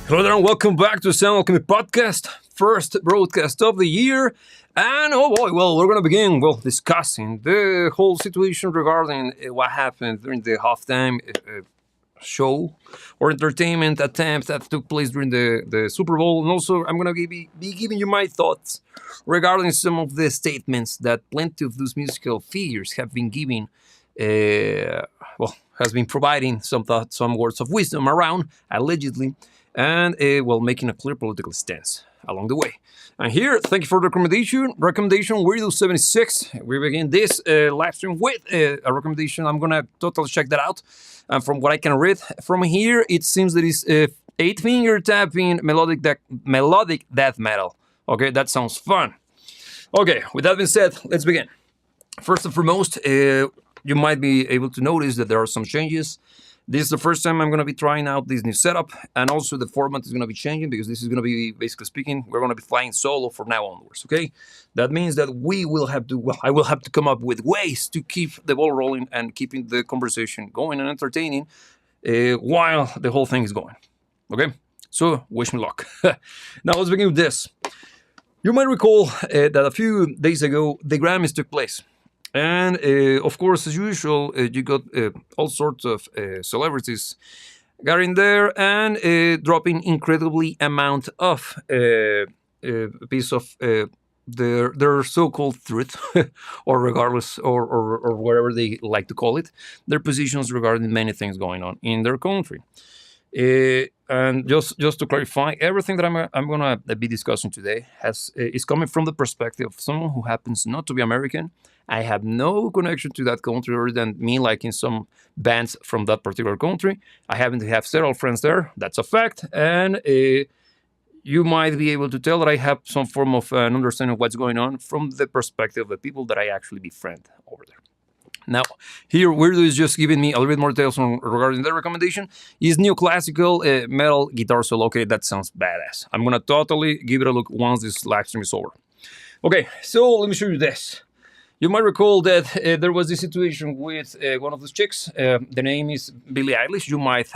Hello there and welcome back to the Sound Alchemy Podcast, first broadcast of the year. And oh boy, well, we're going to begin, discussing the whole situation regarding what happened during the halftime show or entertainment attempt that took place during the Super Bowl. And also, I'm going to be giving you my thoughts regarding some of the statements that plenty of those musical figures have been giving, has been providing some thoughts, some words of wisdom around, allegedly, and making a clear political stance along the way. And here, thank you for the recommendation Weirdo 76. We begin this live stream with a recommendation. I'm gonna totally check that out. And from what I can read from here, it seems that it's 8-finger tapping melodic death metal. Okay, that sounds fun. Okay, with that being said, let's begin. First and foremost, you might be able to notice that there are some changes. This is the first time I'm going to be trying out this new setup, and also the format is going to be changing because this is going to be, basically speaking, we're going to be flying solo from now onwards, okay? That means that I will have to come up with ways to keep the ball rolling and keeping the conversation going and entertaining while the whole thing is going, okay? So, wish me luck. Now, let's begin with this. You might recall that a few days ago, the Grammys took place. And, of course, as usual, you got all sorts of celebrities getting there and dropping incredibly amount of piece of their so-called truth, or regardless, or whatever they like to call it, their positions regarding many things going on in their country. And just to clarify, everything that I'm gonna be discussing today is coming from the perspective of someone who happens not to be American. I have no connection to that country other than me liking some bands from that particular country. I happen to have several friends there. That's a fact. And you might be able to tell that I have some form of an understanding of what's going on from the perspective of the people that I actually befriend over there. Now, here, Weirdo is just giving me a little bit more details regarding the recommendation. Is neoclassical metal guitar solo. Okay, that sounds badass. I'm going to totally give it a look once this live stream is over. Okay, so let me show you this. You might recall that there was this situation with one of those chicks. The name is Billie Eilish. You might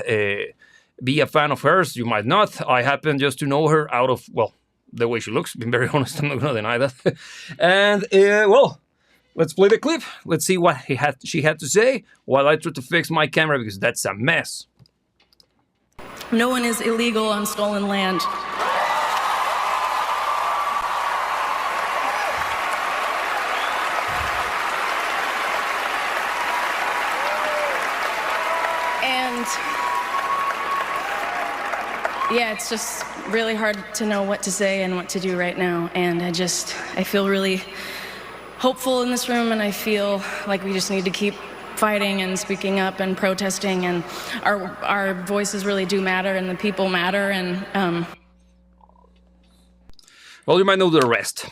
be a fan of hers. You might not. I happen just to know her out of, the way she looks. Being very honest, I'm not going to deny that. And, let's play the clip. Let's see what she had to say while I try to fix my camera because that's a mess. No one is illegal on stolen land. And yeah, it's just really hard to know what to say and what to do right now. And I feel really hopeful in this room, and I feel like we just need to keep fighting and speaking up and protesting, and our voices really do matter, and the people matter. And well, you might know the rest.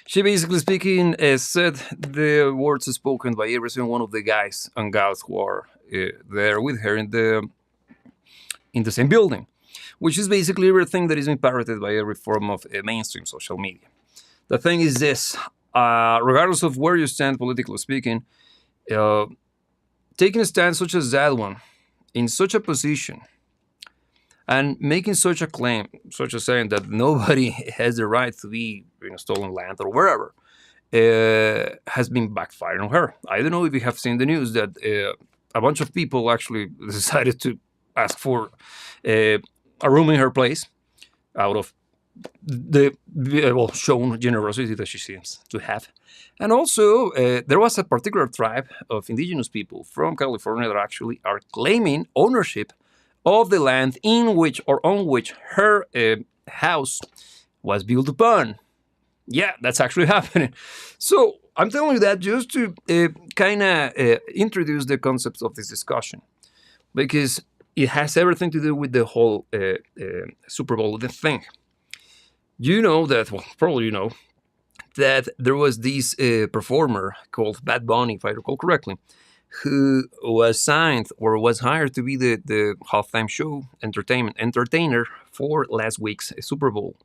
She basically speaking said the words spoken by every single one of the guys and gals who are there with her in the same building, which is basically everything that is being parroted by every form of mainstream social media. The thing is this. Regardless of where you stand politically speaking, taking a stand such as that one, in such a position, and making such a claim, such as saying that nobody has the right to be in a stolen land or wherever, has been backfiring on her. I don't know if you have seen the news that a bunch of people actually decided to ask for a room in her place out of the shown generosity that she seems to have. And also, there was a particular tribe of indigenous people from California that actually are claiming ownership of the land in which or on which her house was built upon. Yeah, that's actually happening. So I'm telling you that just to kind of introduce the concepts of this discussion, because it has everything to do with the whole Super Bowl thing. You know that, probably you know, that there was this performer called Bad Bunny, if I recall correctly, who was signed or was hired to be the halftime show entertainer for last week's Super Bowl.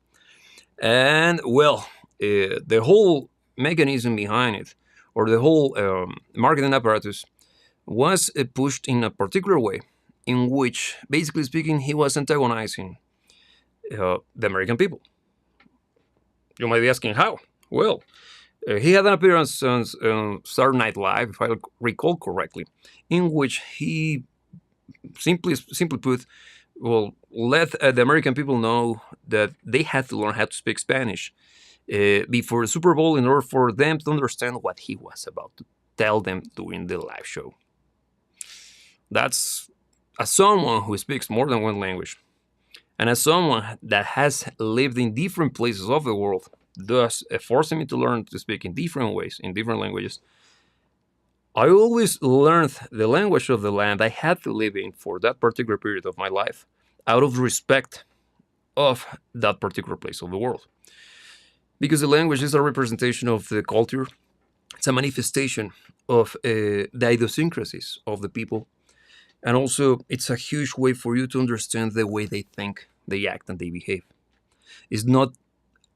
And, the whole mechanism behind it, or the whole marketing apparatus, was pushed in a particular way, in which, basically speaking, he was antagonizing the American people. You might be asking how? Well, he had an appearance on Saturday Night Live, if I recall correctly, in which he simply put, well, let the American people know that they had to learn how to speak Spanish before the Super Bowl in order for them to understand what he was about to tell them during the live show. That's as someone who speaks more than one language, and as someone that has lived in different places of the world, thus forcing me to learn to speak in different ways, in different languages, I always learned the language of the land I had to live in for that particular period of my life, out of respect of that particular place of the world. Because the language is a representation of the culture, it's a manifestation of the idiosyncrasies of the people, and also it's a huge way for you to understand the way they think, they act, and they behave. It's not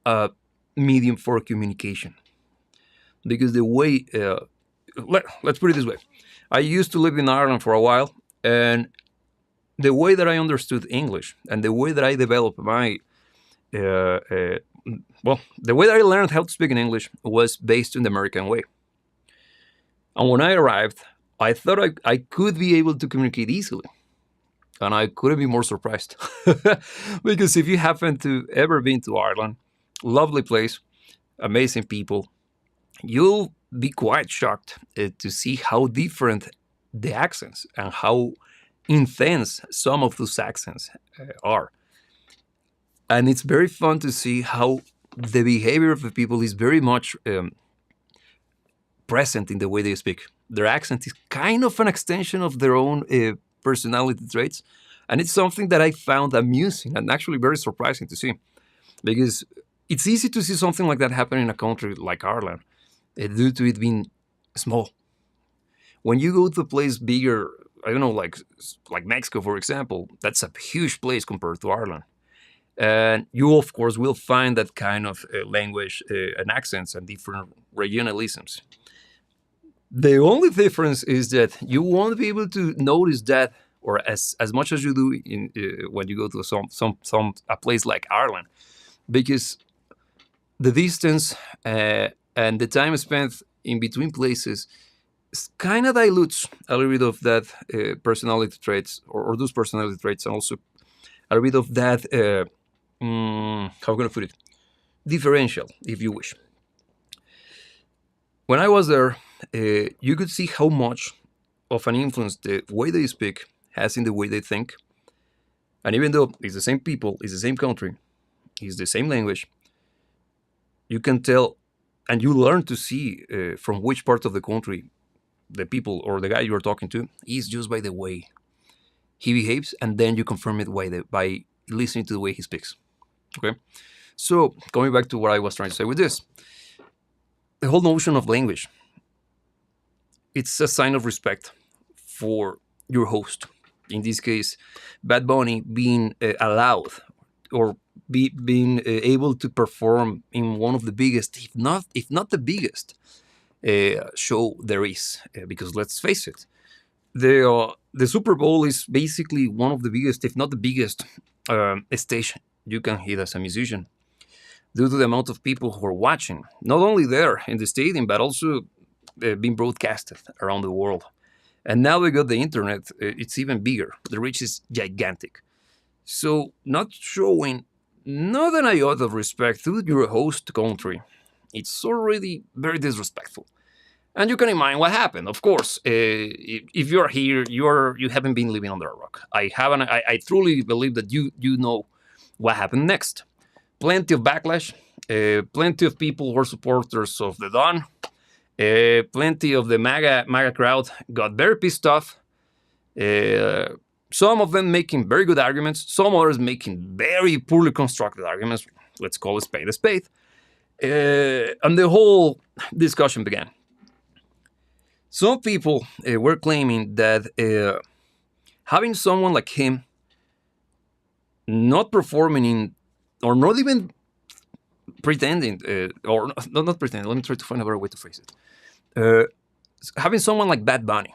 a medium for communication. Because the way, let's put it this way. I used to live in Ireland for a while, and the way that I understood English and the way that I developed my, the way that I learned how to speak in English was based on the American way. And when I arrived, I thought I could be able to communicate easily. And I couldn't be more surprised. Because if you happen to ever been to Ireland, lovely place, amazing people, you'll be quite shocked to see how different the accents and how intense some of those accents are. And it's very fun to see how the behavior of the people is very much present in the way they speak. Their accent is kind of an extension of their own personality traits. And it's something that I found amusing and actually very surprising to see. Because it's easy to see something like that happen in a country like Ireland, due to it being small. When you go to a place bigger, I don't know, like Mexico, for example, that's a huge place compared to Ireland. And you, of course, will find that kind of language and accents and different regionalisms. The only difference is that you won't be able to notice that, or as much as you do in when you go to a place like Ireland, because the distance and the time spent in between places kind of dilutes a little bit of that personality traits, or those personality traits, and also a little bit of that, how can I put it, differential, if you wish. When I was there, you could see how much of an influence the way they speak has in the way they think. And even though it's the same people, it's the same country, it's the same language, you can tell and you learn to see from which part of the country the people or the guy you're talking to is, just by the way he behaves, and then you confirm it by listening to the way he speaks. Okay? So, going back to what I was trying to say with this, the whole notion of language, it's a sign of respect for your host. In this case, Bad Bunny being allowed or being able to perform in one of the biggest, if not the biggest, show there is. Because let's face it, the Super Bowl is basically one of the biggest, if not the biggest, stage you can hit as a musician, due to the amount of people who are watching, not only there in the stadium, but also being broadcasted around the world. And now we got the internet, it's even bigger. The reach is gigantic. So not showing not an iota of respect to your host country, it's already very disrespectful. And you can imagine what happened. Of course, if you're here, you haven't been living under a rock. I truly believe that you know what happened next. Plenty of backlash, plenty of people who are supporters of the Don, plenty of the MAGA crowd got very pissed off. Some of them making very good arguments, some others making very poorly constructed arguments. Let's call a spade a spade. And the whole discussion began. Some people were claiming that having someone like him not performing in, or not even pretending, or not pretending, let me try to find a better way to phrase it. Having someone like Bad Bunny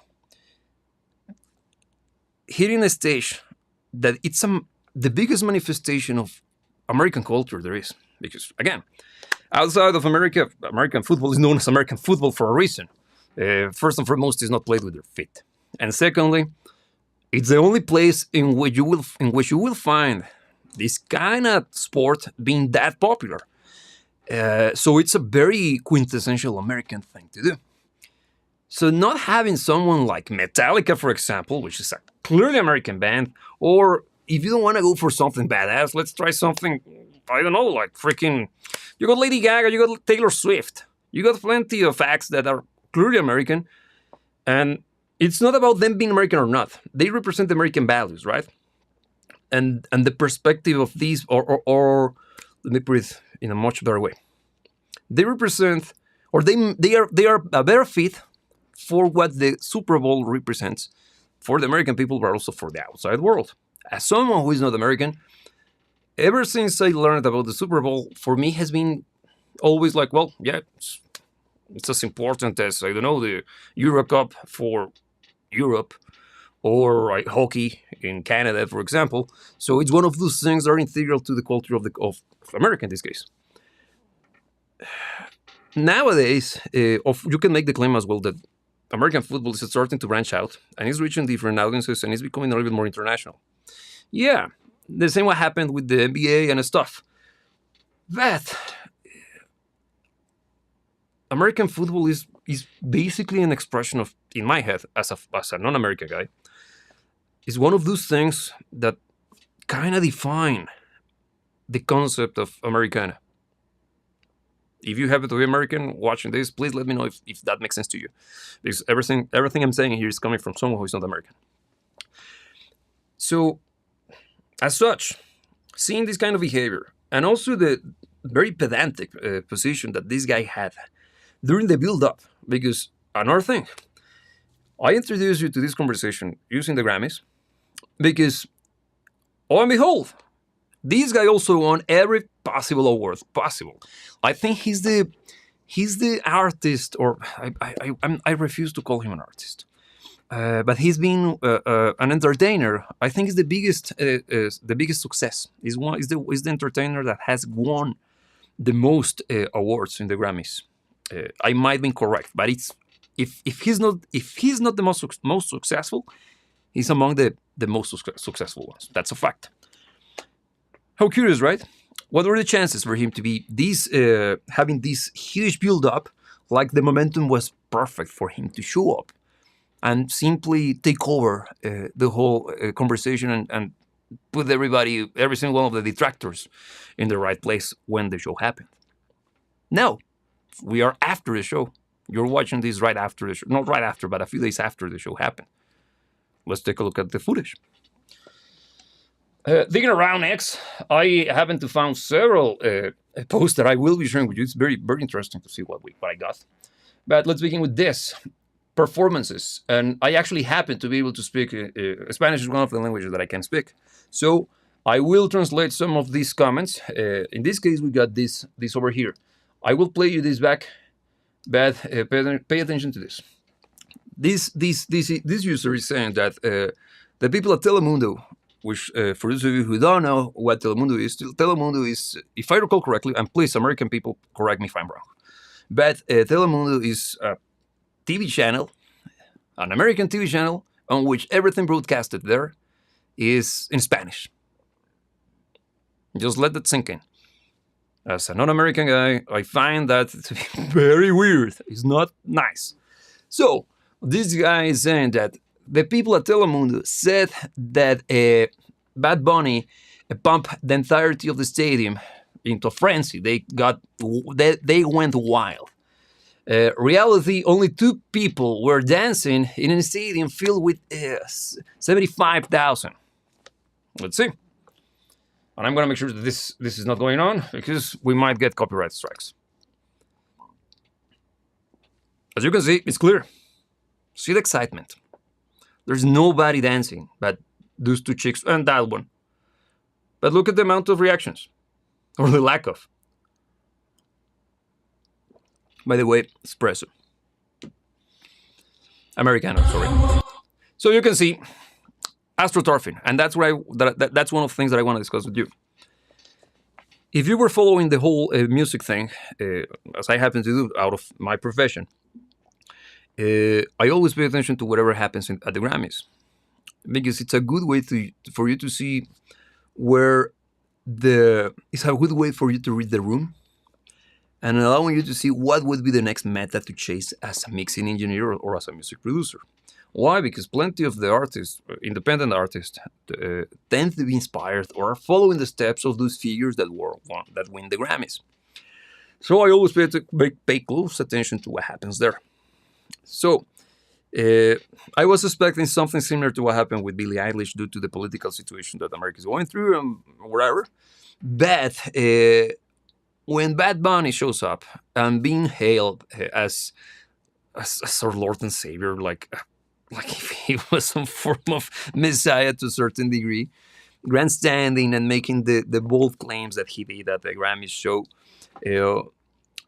hitting a stage that it's the biggest manifestation of American culture there is. Because, again, outside of America, American football is known as American football for a reason. First and foremost, it's not played with their feet. And secondly, it's the only place in which you will find this kind of sport being that popular. So it's a very quintessential American thing to do. So not having someone like Metallica, for example, which is a clearly American band, or if you don't want to go for something badass, let's try something, I don't know, like freaking, you got Lady Gaga, you got Taylor Swift, you got plenty of acts that are clearly American, and it's not about them being American or not. They represent American values, right? And the perspective of these, or let me put it in a much better way. They represent, or they are a better fit for what the Super Bowl represents for the American people, but also for the outside world. As someone who is not American, ever since I learned about the Super Bowl, for me has been always like, well, yeah, it's as important as, I don't know, the Euro Cup for Europe, or like hockey in Canada, for example. So it's one of those things that are integral to the culture of America in this case. Nowadays, you can make the claim as well that American football is starting to branch out and is reaching different audiences and is becoming a little bit more international. Yeah, the same what happened with the NBA and stuff. But American football is basically an expression of, in my head, as a non-American guy, is one of those things that kind of define the concept of Americana. If you happen to be American watching this, please let me know if that makes sense to you. Because everything I'm saying here is coming from someone who is not American. So, as such, seeing this kind of behavior, and also the very pedantic position that this guy had during the build-up, because another thing, I introduced you to this conversation using the Grammys, because, oh and behold, this guy also won every possible award possible. I think he's the artist, or I refuse to call him an artist, but he's been an entertainer. I think he's the biggest success. He's the entertainer that has won the most awards in the Grammys. I might be incorrect, but if he's not the most successful, he's among the most successful ones. That's a fact. How curious, right? What were the chances for him to be having this huge build-up? Like the momentum was perfect for him to show up and simply take over the whole conversation and put every single one of the detractors in the right place when the show happened. Now, we are after the show. You're watching this right after the show. Not right after, but a few days after the show happened. Let's take a look at the footage. Digging around X, I happen to found several posts that I will be sharing with you. It's very, very interesting to see what I got. But let's begin with this. Performances. And I actually happen to be able to speak Spanish is one of the languages that I can speak. So I will translate some of these comments. In this case, we got this over here. I will play you this back, but pay attention to this. This user is saying that the people at Telemundo, which for those of you who don't know what Telemundo is, if I recall correctly, and please, American people, correct me if I'm wrong, but Telemundo is a TV channel, an American TV channel, on which everything broadcasted there is in Spanish. Just let that sink in. As a non-American guy, I find that to be very weird. It's not nice. So, this guy is saying that the people at Telemundo said that Bad Bunny pumped the entirety of the stadium into a frenzy. They went wild. Reality, only 2 people were dancing in a stadium filled with 75,000. Let's see. And I'm going to make sure that this is not going on, because we might get copyright strikes. As you can see, it's clear. See the excitement. There's nobody dancing but those 2 chicks and that one. But look at the amount of reactions, or the lack of. By the way, espresso. Americano, sorry. So you can see astroturfing, and that's one of the things that I want to discuss with you. if you were following the whole music thing, as I happen to do out of my profession, I always pay attention to whatever happens at the Grammys, because it's a good way for you to see where it's a good way for you to read the room and allowing you to see what would be the next meta to chase as a mixing engineer or as a music producer. Why? Because plenty of the artists, independent artists, tend to be inspired or are following the steps of those figures that win the Grammys. So I always pay close attention to what happens there. So I was expecting something similar to what happened with Billie Eilish due to the political situation that America is going through and whatever. But when Bad Bunny shows up and being hailed as our Lord and Savior, like if he was some form of messiah to a certain degree, grandstanding and making the bold claims that he did at the Grammys show,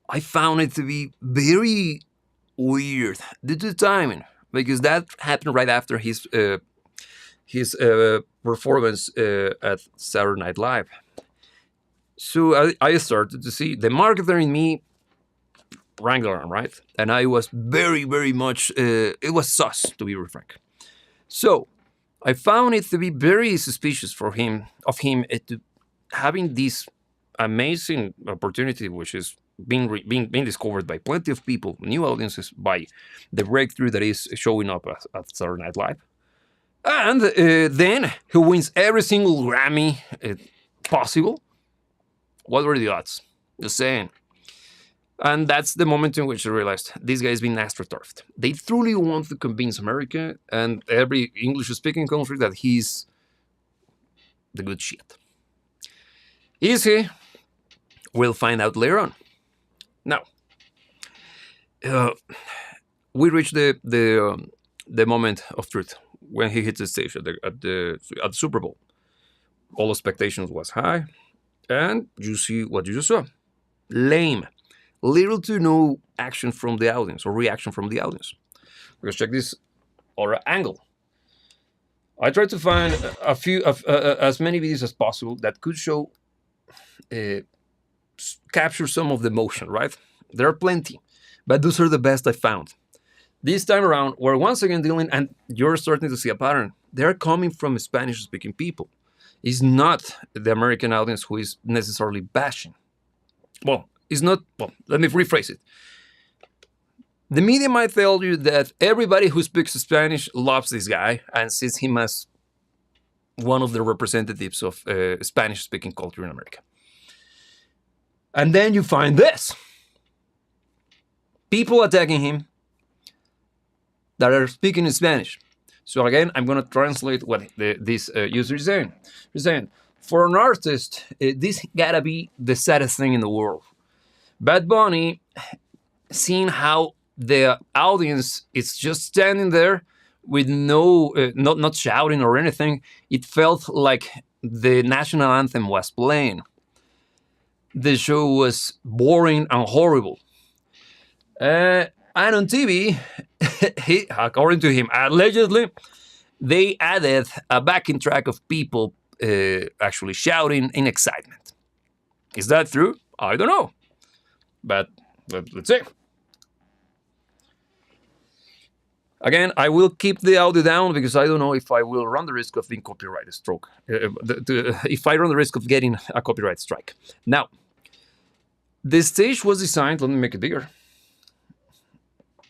I found it to be very weird due to the timing, because that happened right after his performance at Saturday Night Live. So I started to see the marketer in me wrangler, right? And I was very, very much, it was sus, to be frank. So I found it to be very suspicious of him to having this amazing opportunity, which is being discovered by plenty of people, new audiences, by the breakthrough that is showing up at Saturday Night Live. And then he wins every single Grammy possible. What were the odds? Just saying. And that's the moment in which I realized this guy's been astroturfed. They truly want to convince America and every English-speaking country that he's the good shit. Is he? We'll find out later on. Now, we reached the moment of truth when he hit the stage at the Super Bowl. All expectations was high, and you see what you just saw. Lame. Little to no action from the audience or reaction from the audience. Because check this other angle. I tried to find as many videos as possible that could show, capture some of the emotion, right? There are plenty, but those are the best I found. This time around, we're once again dealing, and you're starting to see a pattern. They're coming from Spanish-speaking people. It's not the American audience who is necessarily bashing. Well, it's not, well, let me rephrase it. The media might tell you that everybody who speaks Spanish loves this guy and sees him as one of the representatives of Spanish-speaking culture in America. And then you find this. People attacking him that are speaking in Spanish. So again, I'm going to translate what this user is saying. He's saying, for an artist, this gotta be the saddest thing in the world. Bad Bunny, seeing how the audience is just standing there with no, not shouting or anything, it felt like the national anthem was playing. The show was boring and horrible. And on TV, according to him, allegedly, they added a backing track of people actually shouting in excitement. Is that true? I don't know. But let's see. Again, I will keep the audio down because I don't know if I will run the risk of being copyright struck. If I run the risk of getting a copyright strike. Now, the stage was designed, let me make it bigger.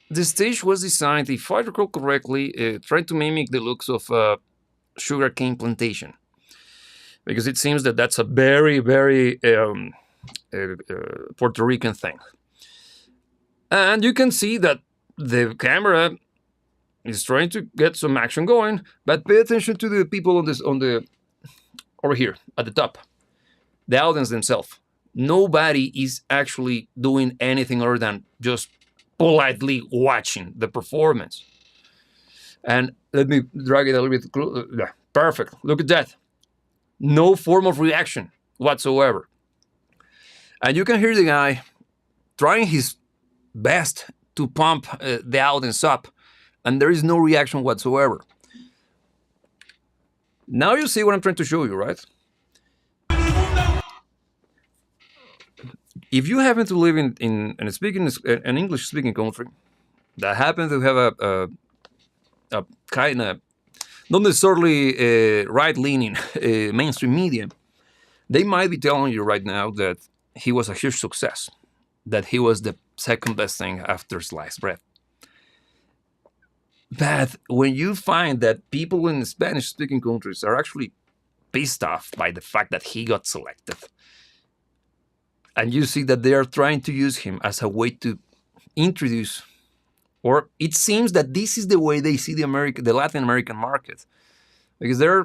The stage was designed, if I recall correctly, trying to mimic the looks of a sugarcane plantation. Because it seems that that's a very, very Puerto Rican thing. And you can see that the camera is trying to get some action going, but pay attention to the people over here at the top, the audience themselves. Nobody is actually doing anything other than just politely watching the performance. And let me drag it a little bit closer. Perfect. Look at that. No form of reaction whatsoever. And you can hear the guy trying his best to pump the audience up, and there is no reaction whatsoever. Now you see what I'm trying to show you, right? if you happen to live in an English-speaking country that happen to have a kind of not necessarily right-leaning mainstream media, they might be telling you right now that he was a huge success, that he was the second best thing after sliced bread. But when you find that people in Spanish-speaking countries are actually pissed off by the fact that he got selected, and you see that they are trying to use him as a way to introduce, or it seems that this is the way they see the Latin American market, because they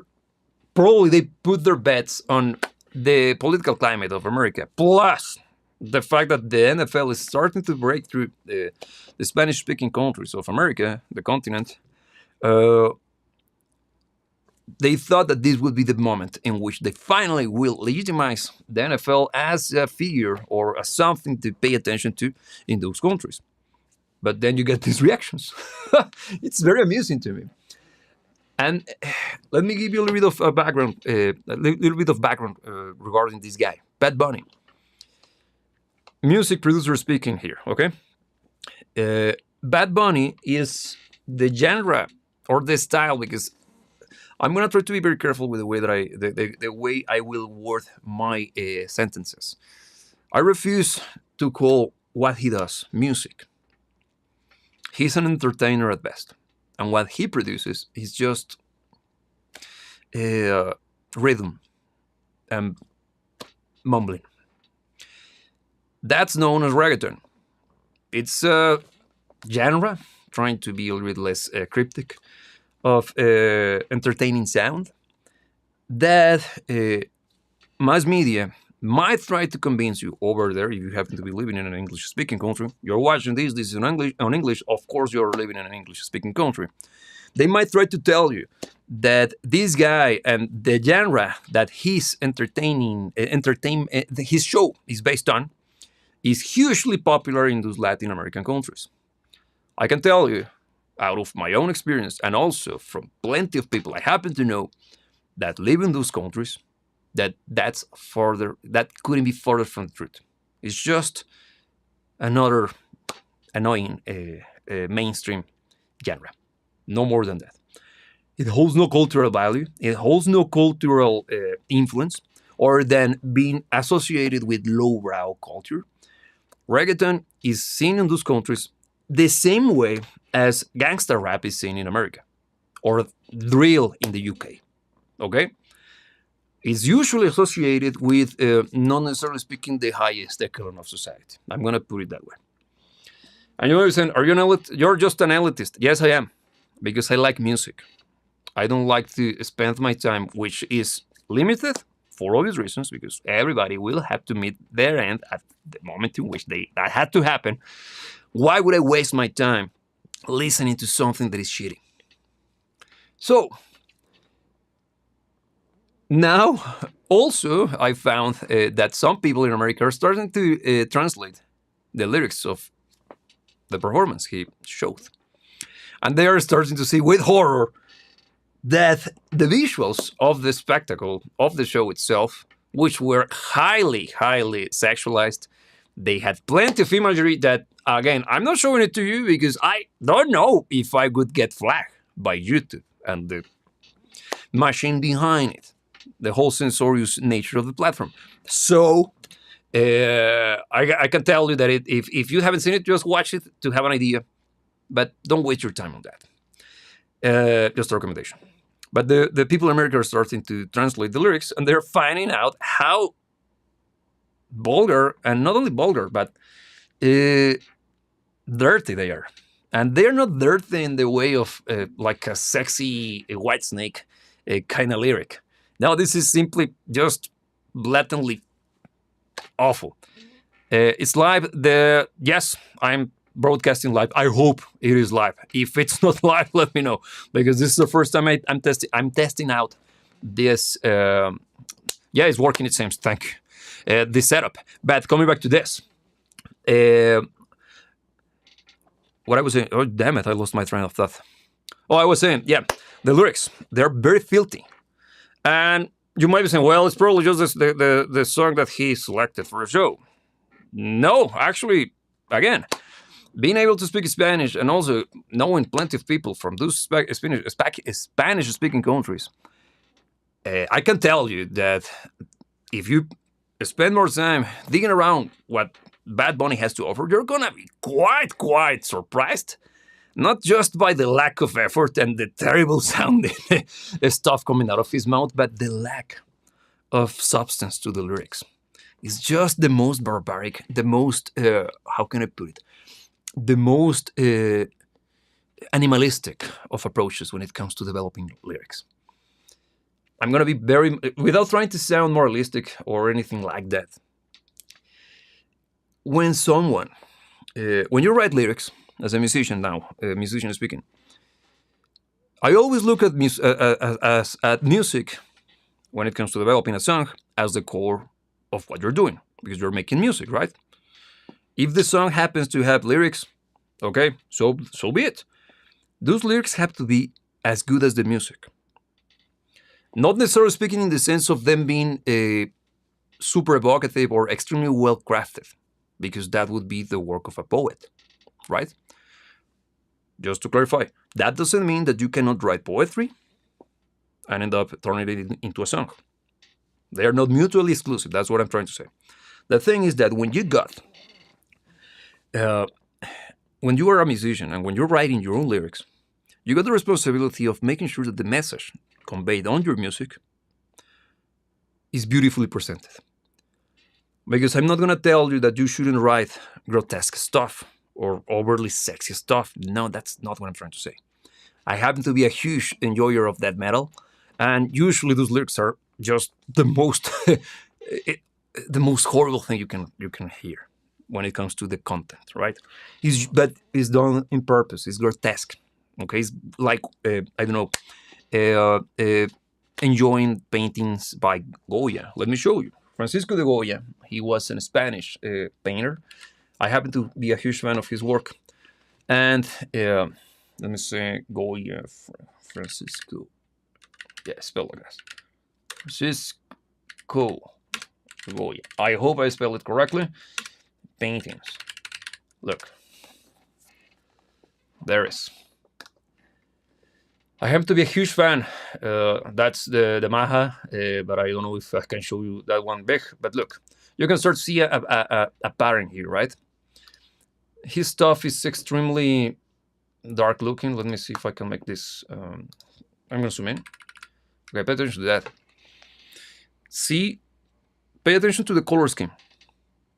put their bets on the political climate of America, plus the fact that the NFL is starting to break through the Spanish-speaking countries of America, the continent. They thought that this would be the moment in which they finally will legitimize the NFL as a figure or as something to pay attention to in those countries. But then you get these reactions. It's very amusing to me. And let me give you a little bit of background, regarding this guy, Bad Bunny. Music producer speaking here, okay? Bad Bunny is the genre or the style, because I'm gonna try to be very careful with the way that the way I will word my sentences. I refuse to call what he does music. He's an entertainer at best, and what he produces is just rhythm and mumbling. That's known as reggaeton. It's a genre, trying to be a little bit less cryptic, of entertaining sound that mass media might try to convince you over there, if you happen to be living in an English-speaking country. You're watching this is on English, of course you're living in an English-speaking country. They might try to tell you that this guy and the genre that his his show is based on is hugely popular in those Latin American countries. I can tell you, out of my own experience, and also from plenty of people I happen to know that live in those countries, that couldn't be further from the truth. It's just another annoying mainstream genre. No more than that. It holds no cultural value. It holds no cultural influence, or than being associated with lowbrow culture. Reggaeton is seen in those countries the same way as gangster rap is seen in America, or drill in the UK. Okay? It's usually associated with, not necessarily speaking, the highest echelon of society. I'm going to put it that way. And you're saying, are you an elitist? You're just an elitist. Yes, I am, because I like music. I don't like to spend my time, which is limited for obvious reasons, because everybody will have to meet their end at the moment in which that had to happen. Why would I waste my time listening to something that is shitty? So, now, also, I found that some people in America are starting to translate the lyrics of the performance he showed. And they are starting to see with horror that the visuals of the spectacle, of the show itself, which were highly, highly sexualized, they had plenty of imagery that, again, I'm not showing it to you because I don't know if I would get flagged by YouTube and the machine behind it, the whole censorious nature of the platform. So, I can tell you that if you haven't seen it, just watch it to have an idea, but don't waste your time on that. Just a recommendation. But the people in America are starting to translate the lyrics, and they're finding out how vulgar, and not only vulgar, but dirty they are. And they're not dirty in the way of like a sexy white snake kind of lyric. No, this is simply just blatantly awful. It's live. Yes, I'm broadcasting live. I hope it is live. If it's not live, let me know, because this is the first time I'm testing out this. Yeah, it's working. It seems. Thank you. This setup. But coming back to this, what I was saying. Oh damn it! I lost my train of thought. Oh, I was saying, yeah, the lyrics, they're very filthy, and you might be saying, well, it's probably just the song that he selected for a show. No, actually, again, being able to speak Spanish and also knowing plenty of people from those Spanish-speaking countries, I can tell you that if you spend more time digging around what Bad Bunny has to offer, you're gonna be quite surprised. Not just by the lack of effort and the terrible sounding stuff coming out of his mouth, but the lack of substance to the lyrics. It's just the most barbaric, the most, how can I put it? The most animalistic of approaches when it comes to developing lyrics. I'm going to be very, without trying to sound moralistic or anything like that. When you write lyrics, as a musician now, a musician speaking, I always look at music when it comes to developing a song as the core of what you're doing, because you're making music, right? If the song happens to have lyrics, okay, so be it. Those lyrics have to be as good as the music. Not necessarily speaking in the sense of them being super evocative or extremely well crafted, because that would be the work of a poet, right? Just to clarify, that doesn't mean that you cannot write poetry and end up turning it into a song. They are not mutually exclusive. That's what I'm trying to say. The thing is that when you are a musician and when you're writing your own lyrics, you got the responsibility of making sure that the message conveyed on your music is beautifully presented. Because I'm not going to tell you that you shouldn't write grotesque stuff or overly sexy stuff. No, that's not what I'm trying to say. I happen to be a huge enjoyer of that metal, and usually those lyrics are just the most the most horrible thing you can hear when it comes to the content, right? But it's done in purpose. It's grotesque. Okay, it's like I don't know, enjoying paintings by Goya. Let me show you. Francisco de Goya. He was a Spanish painter. I happen to be a huge fan of his work. And let me say Goya, Francisco. Yeah, spell like that. Francisco Goya. I hope I spell it correctly. Paintings. Look. There is. I happen to be a huge fan. That's the MAGA, but I don't know if I can show you that one big. But look, you can start to see a pattern here, right? His stuff is extremely dark looking. Let me see if I can make this. I'm going to zoom in. Okay, pay attention to that. See, pay attention to the color scheme.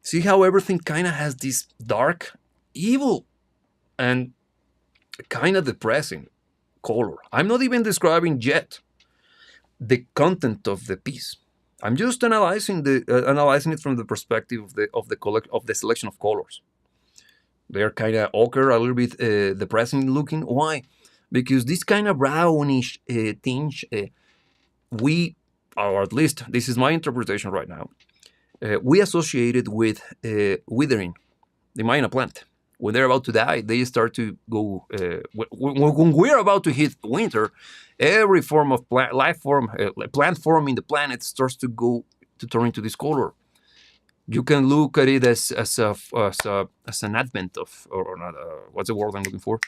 See how everything kind of has this dark, evil, and kind of depressing color. I'm not even describing yet the content of the piece. I'm just analyzing it from the perspective of the selection of colors. They're kind of ochre, a little bit depressing looking. Why? Because this kind of brownish tinge, or at least this is my interpretation right now, we associate it with withering, the Mayan plant. When they're about to die, they start to go. When we're about to hit winter, every form of life form, plant form in the planet starts to turn into this color. You can look at it as an advent of, or not. What's the word I'm looking for?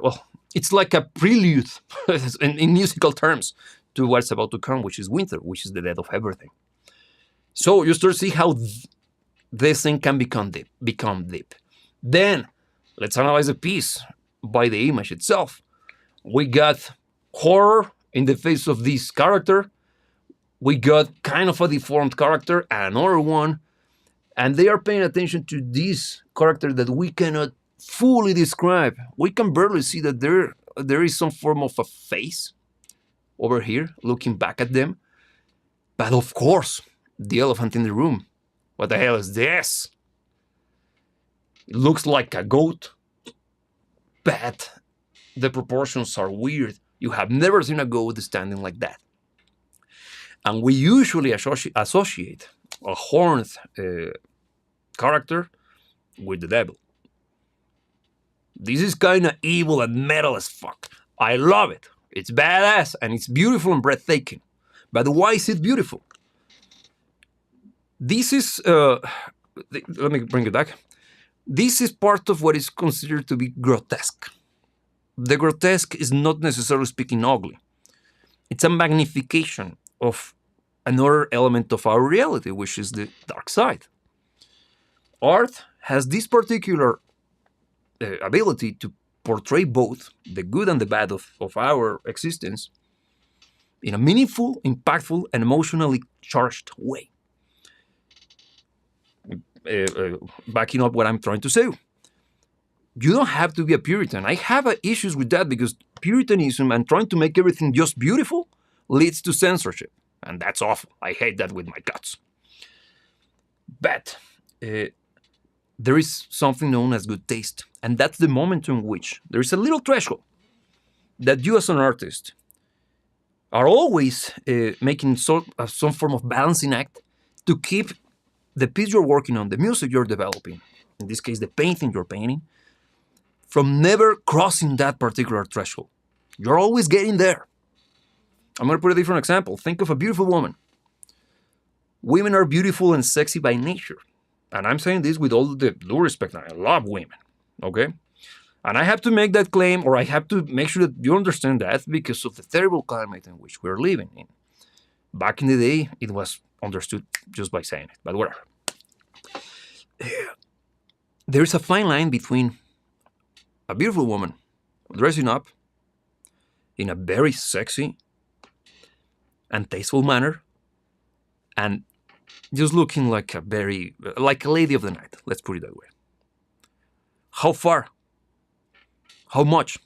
Well, it's like a prelude in musical terms to what's about to come, which is winter, which is the death of everything. So you start to see how this thing can become deep. Then let's analyze the piece by the image itself. We got horror in the face of this character. We got kind of a deformed character, another one, and they are paying attention to this character that we cannot fully describe. We can barely see that there is some form of a face over here looking back at them. But of course, the elephant in the room. What the hell is this? It looks like a goat, but the proportions are weird. You have never seen a goat standing like that. And we usually associate a horned character with the devil. This is kind of evil and metal as fuck. I love it. It's badass and it's beautiful and breathtaking. But why is it beautiful? This is let me bring it back. This is part of what is considered to be grotesque. The grotesque is not necessarily speaking ugly. It's a magnification of another element of our reality, which is the dark side. Art has this particular ability to portray both the good and the bad of our existence in a meaningful, impactful, and emotionally charged way. Backing up what I'm trying to say. You don't have to be a Puritan. I have issues with that because Puritanism and trying to make everything just beautiful leads to censorship. And that's awful. I hate that with my guts. But there is something known as good taste. And that's the moment in which there is a little threshold that you as an artist are always making some form of balancing act to keep the piece you're working on, the music you're developing, in this case, the painting you're painting, from never crossing that particular threshold. You're always getting there. I'm going to put a different example. Think of a beautiful woman. Women are beautiful and sexy by nature. And I'm saying this with all the due respect. I love women, okay? And I have to make that claim, or I have to make sure that you understand that because of the terrible climate in which we're living in. Back in the day, it was understood just by saying it, but whatever. There is a fine line between a beautiful woman dressing up in a very sexy and tasteful manner and just looking like a lady of the night, let's put it that way. How far? How much?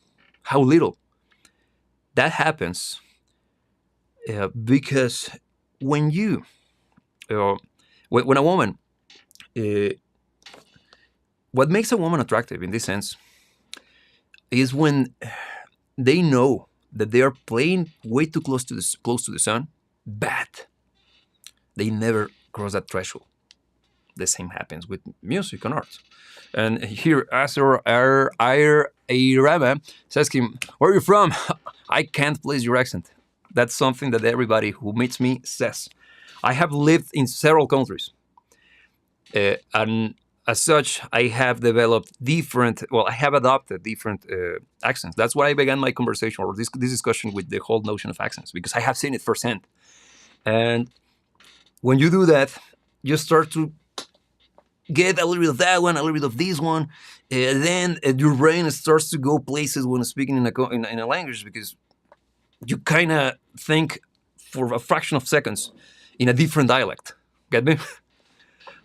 How little? That happens because when when a woman, what makes a woman attractive in this sense is when they know that they are playing way too close to the sun, but they never cross that threshold. The same happens with music and art. And here, Asur Irama says him, "Where are you from?" I can't place your accent. That's something that everybody who meets me says. I have lived in several countries. And as such, I have developed I have adopted different accents. That's why I began my conversation or this discussion with the whole notion of accents, because I have seen it firsthand. And when you do that, you start to get a little bit of that one, a little bit of this one, then your brain starts to go places when speaking in a language because you kind of think for a fraction of seconds in a different dialect. Get me?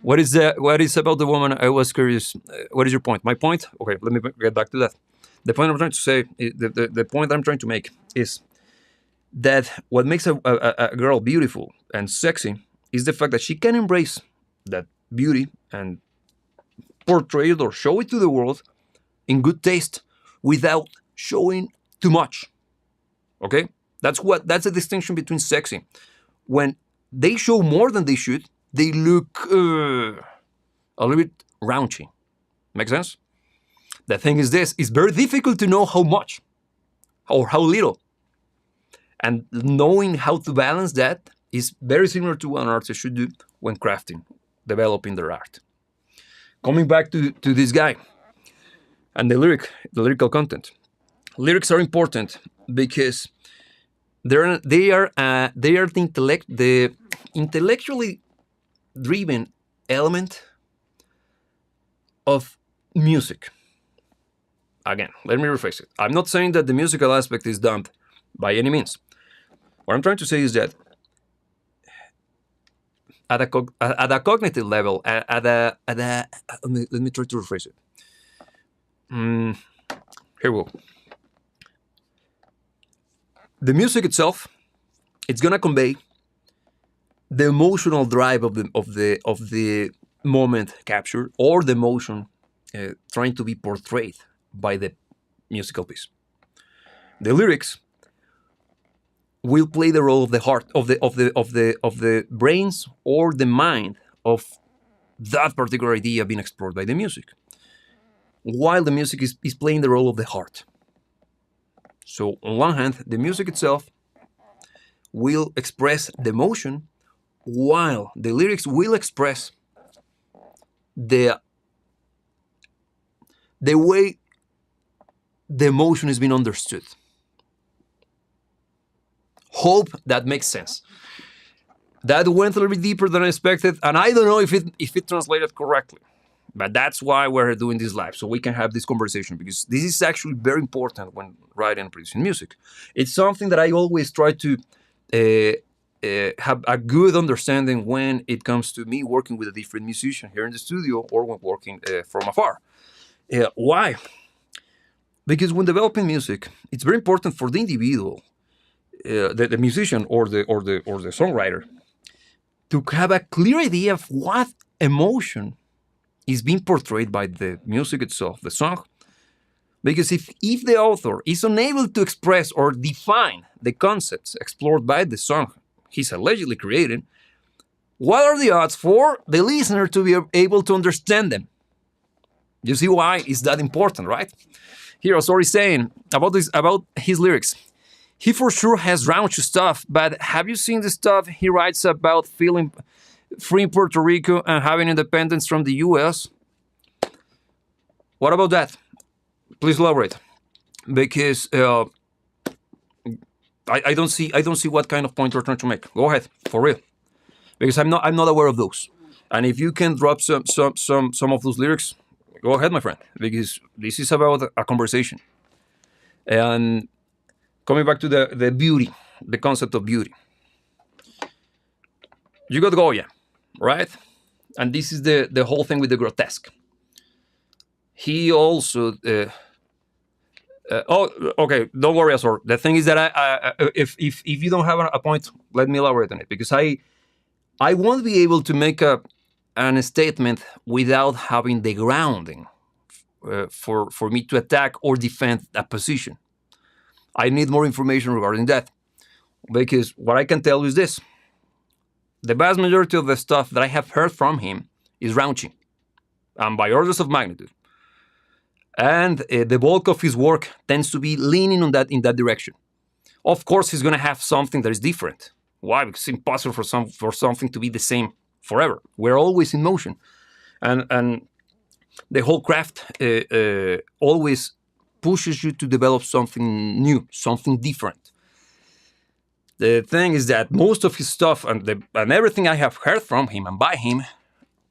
What is about the woman? I was curious. What is your point? My point? Okay, let me get back to that. The point I'm trying to say, the point I'm trying to make is that what makes a girl beautiful and sexy is the fact that she can embrace that beauty and portray it or show it to the world in good taste without showing too much. Okay? That's the distinction between sexy. When they show more than they should, they look a little bit raunchy. Make sense? The thing is this, it's very difficult to know how much or how little. And knowing how to balance that is very similar to what an artist should do when crafting, developing their art. Coming back to this guy and the lyrical content. Lyrics are important because they are the intellectually driven element of music. Again, let me rephrase it. I'm not saying that the musical aspect is dumb by any means. What I'm trying to say is that at a cognitive level, let me try to rephrase it. Here we go. The music itself, it's gonna convey the emotional drive of the moment captured or the emotion trying to be portrayed by the musical piece. The lyrics will play the role of the heart of the brains or the mind of that particular idea being explored by the music, while the music is playing the role of the heart. So on one hand, the music itself will express the emotion, while the lyrics will express the way the emotion is being understood. Hope that makes sense. That went a little bit deeper than I expected, and I don't know if it translated correctly. But that's why we're doing this live, so we can have this conversation, because this is actually very important when writing and producing music. It's something that I always try to have a good understanding when it comes to me working with a different musician here in the studio or when working from afar. Why? Because when developing music, it's very important for the individual, the musician or the songwriter, to have a clear idea of what emotion is being portrayed by the music itself, the song. Because if the author is unable to express or define the concepts explored by the song he's allegedly created, what are the odds for the listener to be able to understand them? You see why it's that important, right? Here I was already saying about his lyrics. He for sure has raunchy stuff, but have you seen the stuff he writes about feeling free in Puerto Rico and having independence from the US? What about that? Please elaborate, because I don't see what kind of point you're trying to make. Go ahead, for real, because I'm not aware of those. And if you can drop some of those lyrics, go ahead, my friend, because this is about a conversation. And coming back to the beauty, the concept of beauty. You got Goya, right? And this is the whole thing with the grotesque. He also... okay, don't worry, Azor. The thing is that if you don't have a point, let me elaborate on it, because I won't be able to make an statement without having the grounding for me to attack or defend a position. I need more information regarding that, because what I can tell you is this: the vast majority of the stuff that I have heard from him is raunchy, and by orders of magnitude. And the bulk of his work tends to be leaning in that direction. Of course, he's going to have something that is different. Why? Because it's impossible for something to be the same forever. We're always in motion, and the whole craft always pushes you to develop something new, something different. The thing is that most of his stuff and everything I have heard from him and by him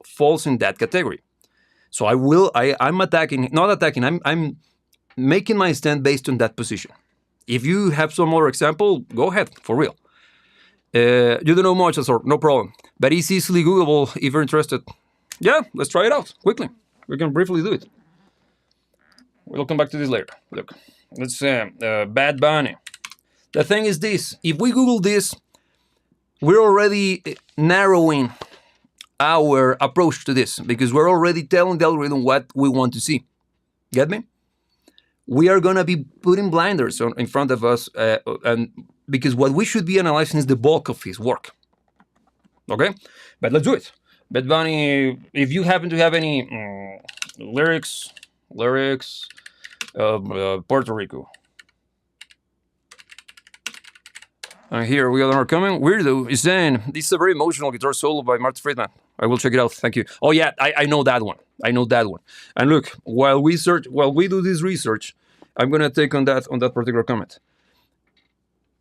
falls in that category. So I'm making my stand based on that position. If you have some other example, go ahead, for real. You don't know much, so no problem. But it's easily Googleable if you're interested. Yeah, let's try it out, quickly. We can briefly do it. We'll come back to this later. Look, let's Bad Bunny. The thing is this: if we Google this, we're already narrowing our approach to this, because we're already telling the algorithm what we want to see. Get me? We are going to be putting blinders in front of us, and because what we should be analyzing is the bulk of his work. Okay? But let's do it. Bad Bunny, if you happen to have any lyrics of Puerto Rico. And here we are coming. Weirdo is saying, this is a very emotional guitar solo by Marty Friedman. I will check it out. Thank you. Oh yeah, I know that one. And look, while we do this research, I'm gonna take on that particular comment.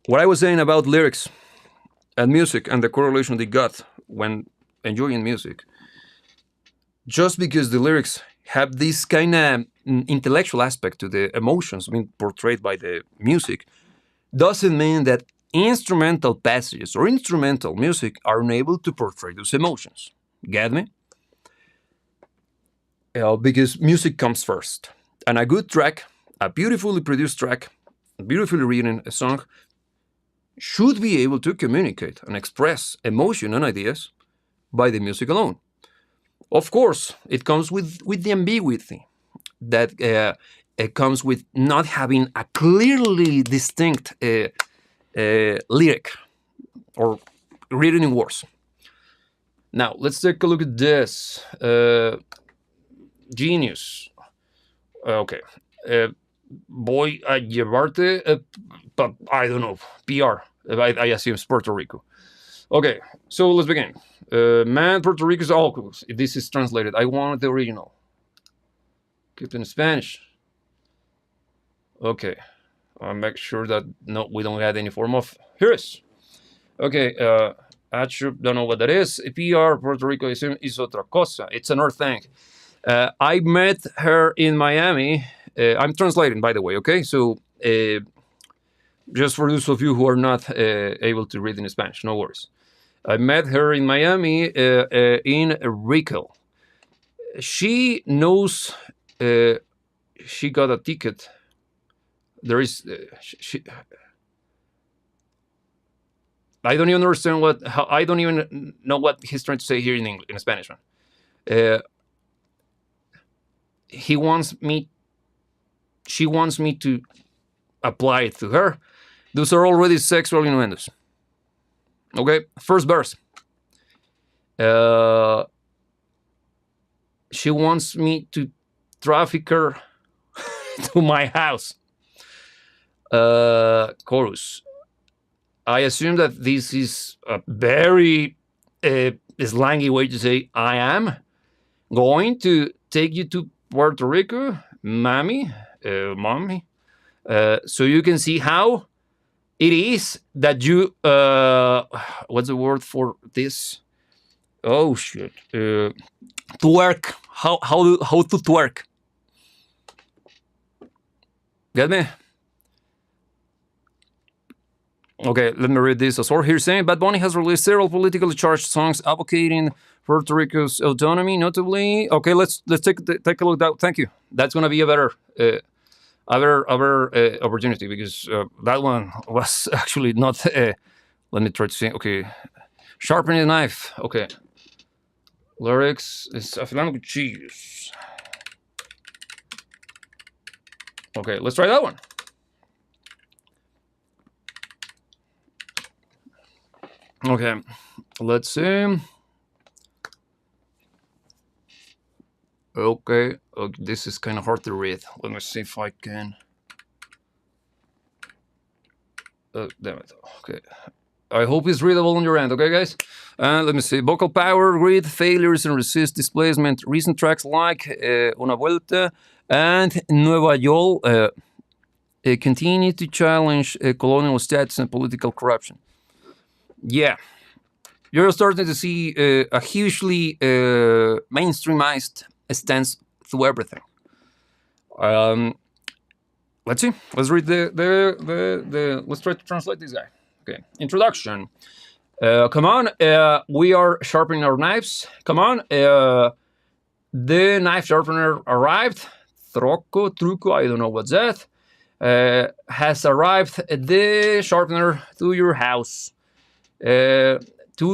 What I was saying about lyrics and music and the correlation they got when enjoying music, just because the lyrics have this kind of intellectual aspect to the emotions being portrayed by the music, doesn't mean that instrumental passages or instrumental music are unable to portray those emotions. Get me? Because music comes first. And a good track, a beautifully produced track, beautifully written a song, should be able to communicate and express emotion and ideas by the music alone. Of course, it comes with the ambiguity that it comes with not having a clearly distinct lyric or written in words. Now, let's take a look at this. Genius. Okay. Voy a llevarte, but I don't know, PR. I assume it's Puerto Rico. Okay, so let's begin. Man, Puerto Rico's all. This is translated. I want the original. Keep it in Spanish. Okay, I'll make sure that no, we don't have any form of. Here it is. Okay, don't know what that is. PR Puerto Rico is otra cosa. It's another thing. I met her in Miami. I'm translating, by the way. Okay, so just for those of you who are not able to read in Spanish, no worries. I met her in Miami in Rico. She knows she got a ticket. There is I don't even understand I don't even know what he's trying to say here in English, in Spanish. She wants me to apply it to her. Those are already sexual innuendos. Okay, first verse. She wants me to traffic her to my house. Chorus. I assume that this is a very slangy way to say I am going to take you to Puerto Rico, mommy, so you can see how it is that you what's the word for this? Oh shit! Twerk. How to twerk? Get me? Okay, let me read this. A source here saying Bad Bunny has released several politically charged songs advocating Puerto Rico's autonomy, notably. Okay, let's take a look at that. Thank you. That's gonna be a better opportunity because that one was actually not. Let me try to say. Okay, sharpening the knife. Okay, lyrics is afilando cuchillos. Okay, let's try that one. Okay, let's see. Okay, this is kind of hard to read. Let me see if I can. Damn it. Okay. I hope it's readable on your end, okay, guys? Let me see. Vocal power, grid, failures, and resist displacement. Recent tracks like Una Vuelta and Nueva York continue to challenge colonial status and political corruption. Yeah, you're starting to see a hugely mainstreamized stance to everything. Let's see. Let's read let's try to translate this guy. Okay. Introduction. Come on. We are sharpening our knives. Come on. The knife sharpener arrived. Truco, I don't know what's that. Has arrived. The sharpener to your house. To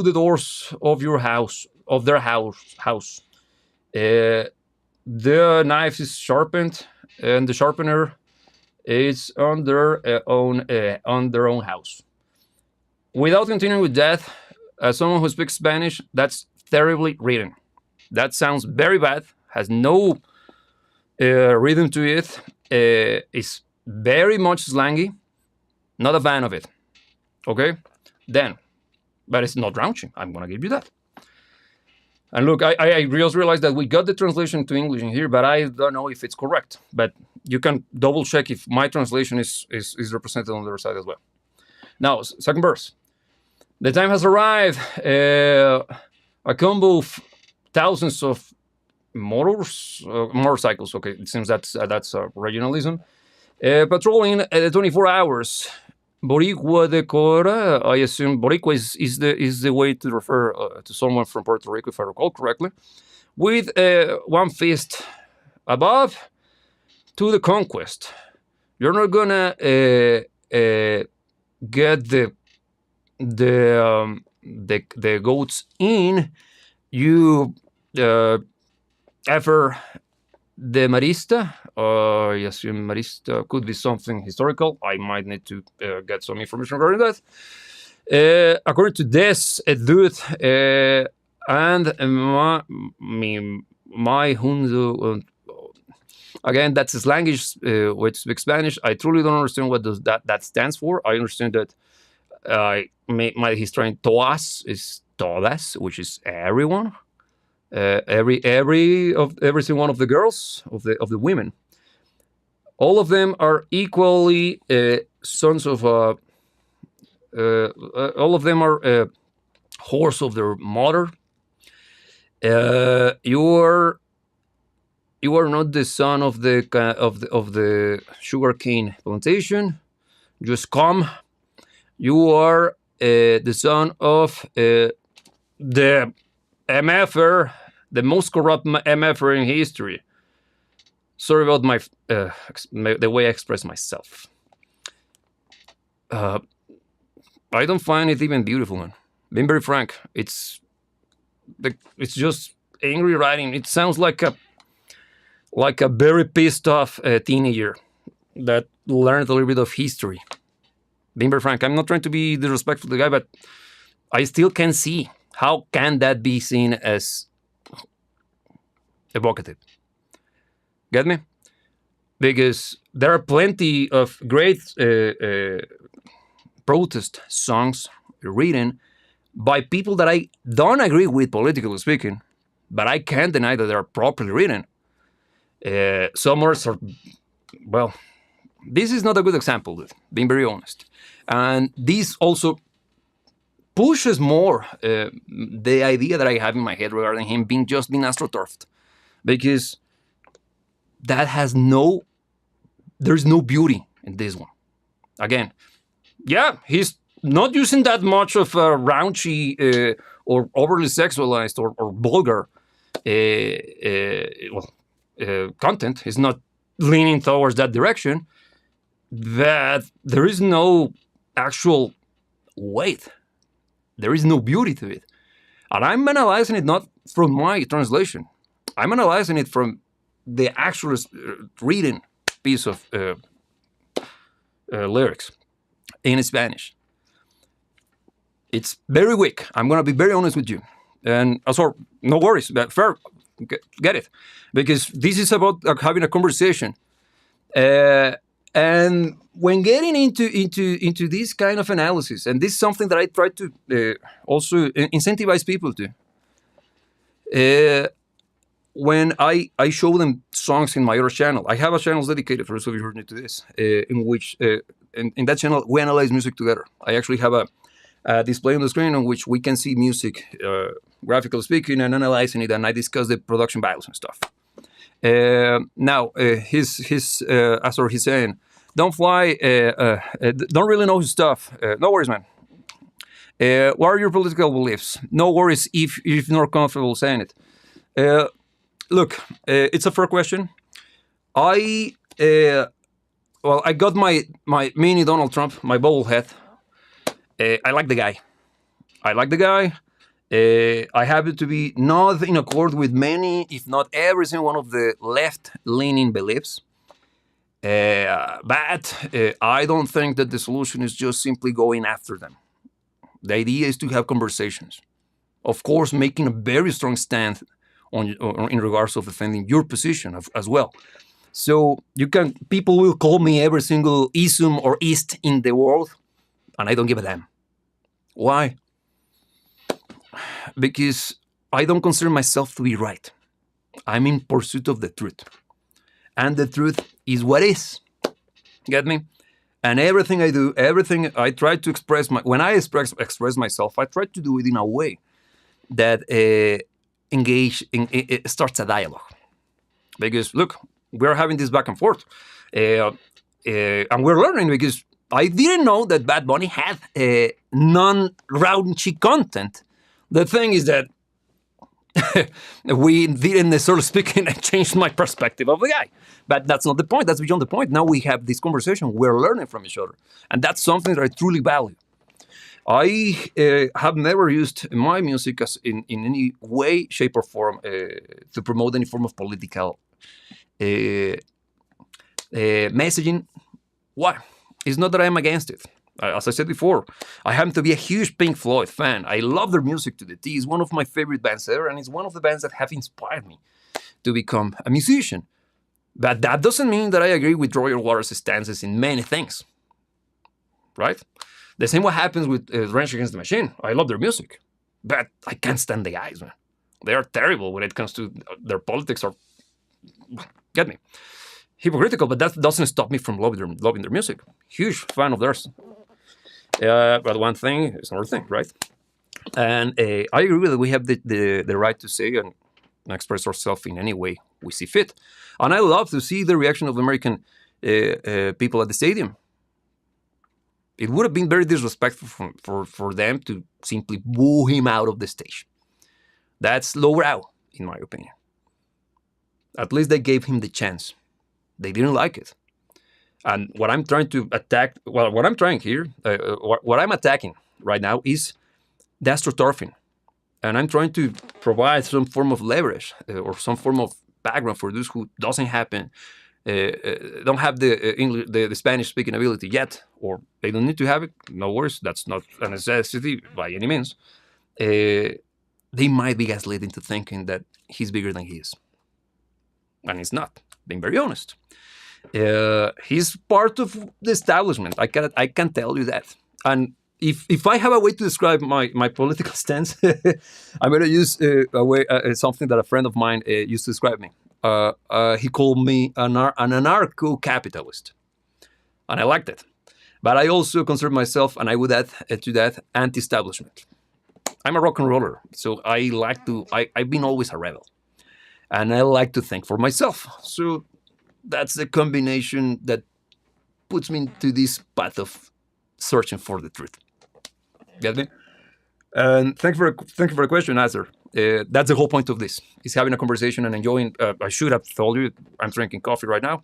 the doors of your house, of their house. The knife is sharpened, and the sharpener is on their own house. Without continuing with that, as someone who speaks Spanish, that's terribly written. That sounds very bad. Has no rhythm to it. It's very much slangy. Not a fan of it. Okay, then. But it's not raunchy. I'm gonna give you that. And look, I just realized that we got the translation to English in here, but I don't know if it's correct. But you can double check if my translation is represented on the other side as well. Now, second verse. The time has arrived. A combo of thousands of motorcycles. Okay, it seems that's regionalism. Patrolling 24 hours. Boricua de Cora, I assume Boricua is the way to refer to someone from Puerto Rico, if I recall correctly, with one fist above to the conquest. You're not gonna get the goats in. You ever the Marista, I assume Marista could be something historical. I might need to get some information regarding that. According to this dude, and my hundo, again, that's his language, which speaks Spanish. I truly don't understand what that stands for. I understand that he's trying todas is todas, which is everyone, every single one of the girls of the women. All of them are equally sons of. All of them are horse of their mother. You are not the son of the sugarcane plantation. Just come. You are the son of the MFer, the most corrupt MFer in history. Sorry about the way I express myself. I don't find it even beautiful, man. Being very frank, it's just angry writing. It sounds like a very pissed off teenager that learned a little bit of history. Being very frank, I'm not trying to be disrespectful to the guy, but I still can see how can that be seen as evocative. Get me? Because there are plenty of great protest songs written by people that I don't agree with, politically speaking, but I can't deny that they're properly written. Some are, well, this is not a good example, dude, being very honest. And this also pushes more the idea that I have in my head regarding him being astroturfed. Because there's no beauty in this one. Again, yeah, he's not using that much of a raunchy or overly sexualized or vulgar content. He's not leaning towards that direction, but there is no actual weight. There is no beauty to it. And I'm analyzing it not from my translation. I'm analyzing it from the actual reading piece of lyrics in Spanish. It's very weak. I'm going to be very honest with you. And also, no worries, but fair, get it. Because this is about having a conversation. And when getting into this kind of analysis, and this is something that I try to also incentivize people to, when I show them songs in my other channel, I have a channel dedicated, for those of you who are new to this, in which, in that channel, we analyze music together. I actually have a display on the screen on which we can see music, graphically speaking, and analyzing it, and I discuss the production values and stuff. Now, he's saying, don't fly, don't really know his stuff. No worries, man. What are your political beliefs? No worries if you're not comfortable saying it. Look, it's a fair question. I got my mini Donald Trump, my bubble head. I like the guy. I happen to be not in accord with many, if not every single one of the left-leaning beliefs. But I don't think that the solution is just simply going after them. The idea is to have conversations. Of course, making a very strong stand in regards of defending your position as well. So people will call me every single ism or east in the world, and I don't give a damn. Why? Because I don't consider myself to be right. I'm in pursuit of the truth. And the truth is what is. Get me? And everything I do, everything I try to express, when I express myself, I try to do it in a way that starts a dialogue. Because, look, we're having this back and forth. And we're learning because I didn't know that Bad Bunny had non-raunchy content. The thing is that we didn't, sort of speaking, change my perspective of the guy. But that's not the point. That's beyond the point. Now we have this conversation. We're learning from each other. And that's something that I truly value. I have never used my music as in any way, shape, or form to promote any form of political messaging. Why? It's not that I'm against it. As I said before, I happen to be a huge Pink Floyd fan. I love their music to the T. It's one of my favorite bands ever, and it's one of the bands that have inspired me to become a musician. But that doesn't mean that I agree with Roger Waters' stances in many things, right? The same what happens with Rage Against the Machine. I love their music, but I can't stand the guys, man. They are terrible when it comes to their politics. Or get me, hypocritical, but that doesn't stop me from loving their music. Huge fan of theirs. But one thing is another thing, right? And I agree that we have the right to say and express ourselves in any way we see fit. And I love to see the reaction of American people at the stadium. It would have been very disrespectful for them to simply boo him out of the stage. That's lowbrow, in my opinion. At least they gave him the chance. They didn't like it. And what I'm trying to attack, well, what I'm trying here, what I'm attacking right now is the astroturfing. And I'm trying to provide some form of leverage or some form of background for those who don't have the Spanish speaking ability yet, or they don't need to have it. No worries, that's not a necessity by any means. They might be gaslit into thinking that he's bigger than he is, and he's not. Being very honest, he's part of the establishment. I can tell you that. And if I have a way to describe my political stance, I'm going to use something that a friend of mine used to describe me. He called me an anarcho-capitalist, and I liked it. But I also consider myself, and I would add to that, anti-establishment. I'm a rock and roller, so I've been always a rebel, and I like to think for myself. So that's the combination that puts me into this path of searching for the truth. Get me? And thank you for the question, Azar. That's the whole point of this, is having a conversation and enjoying. I should have told you, I'm drinking coffee right now.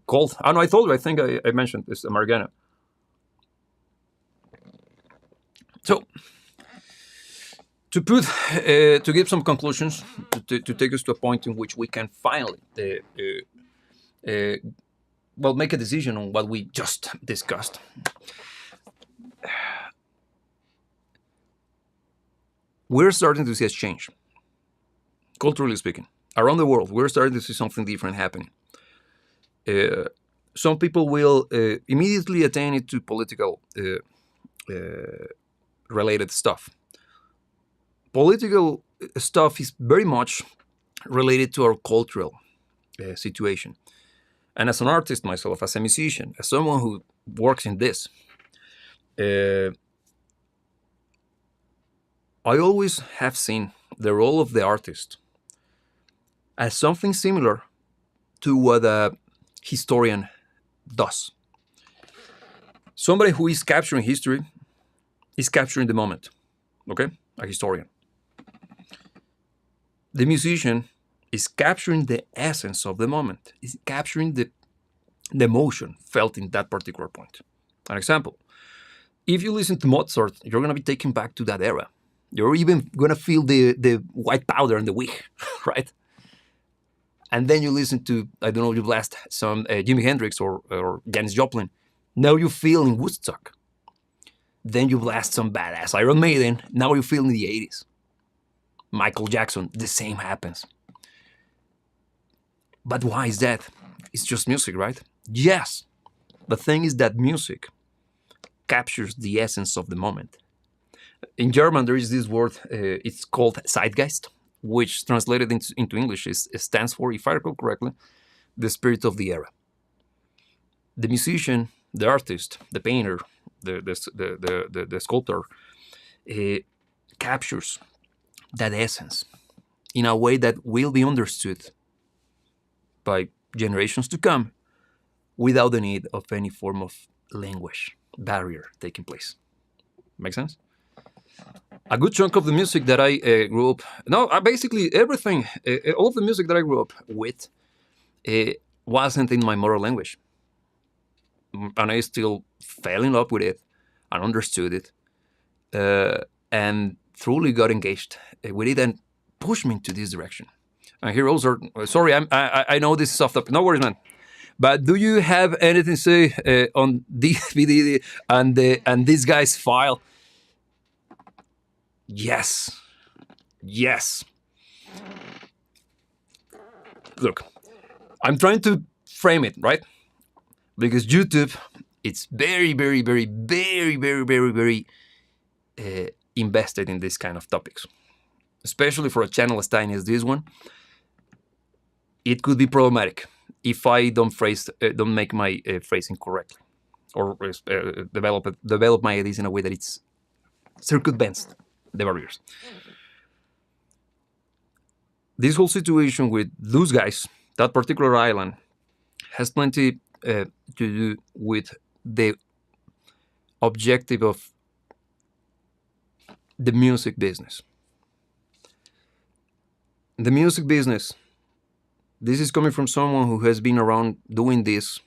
Cold. Oh, no, I told you, I think I mentioned this, Americano. So, to give some conclusions, to take us to a point in which we can finally, make a decision on what we just discussed. We're starting to see a change, culturally speaking. Around the world, we're starting to see something different happening. Some people will immediately attain it to political related stuff. Political stuff is very much related to our cultural situation. And as an artist myself, as a musician, as someone who works in this, I always have seen the role of the artist as something similar to what a historian does. Somebody who is capturing history is capturing the moment, okay? A historian. The musician is capturing the essence of the moment, is capturing the emotion felt in that particular point. An example, if you listen to Mozart, you're going to be taken back to that era. You're even going to feel the white powder and the wig, right? And then you listen to, I don't know, you blast some Jimi Hendrix or Janis Joplin. Now you feel in Woodstock. Then you blast some badass Iron Maiden. Now you feel in the 80s. Michael Jackson, the same happens. But why is that? It's just music, right? Yes. The thing is that music captures the essence of the moment. In German, there is this word, it's called Zeitgeist, which translated into English stands for, if I recall correctly, the spirit of the era. The musician, the artist, the painter, the sculptor captures that essence in a way that will be understood by generations to come without the need of any form of language barrier taking place. Make sense? A good chunk of the music that I grew up... basically everything, all of the music that I grew up with wasn't in my mother language. And I still fell in love with it and understood it and truly got engaged with it and pushed me into this direction. And here also, sorry, I know this is off topic. No worries, man. But do you have anything to say on DVD and this guy's file? Yes. Look, I'm trying to frame it, right? Because YouTube it's very, very, very, very, very, very, very invested in this kind of topics. Especially for a channel as tiny as this one, it could be problematic if I don't make my phrasing correctly, or develop my ideas in a way that it's circumvents the barriers. This whole situation with those guys, that particular island, has plenty to do with the objective of the music business. The music business, this is coming from someone who has been around doing this,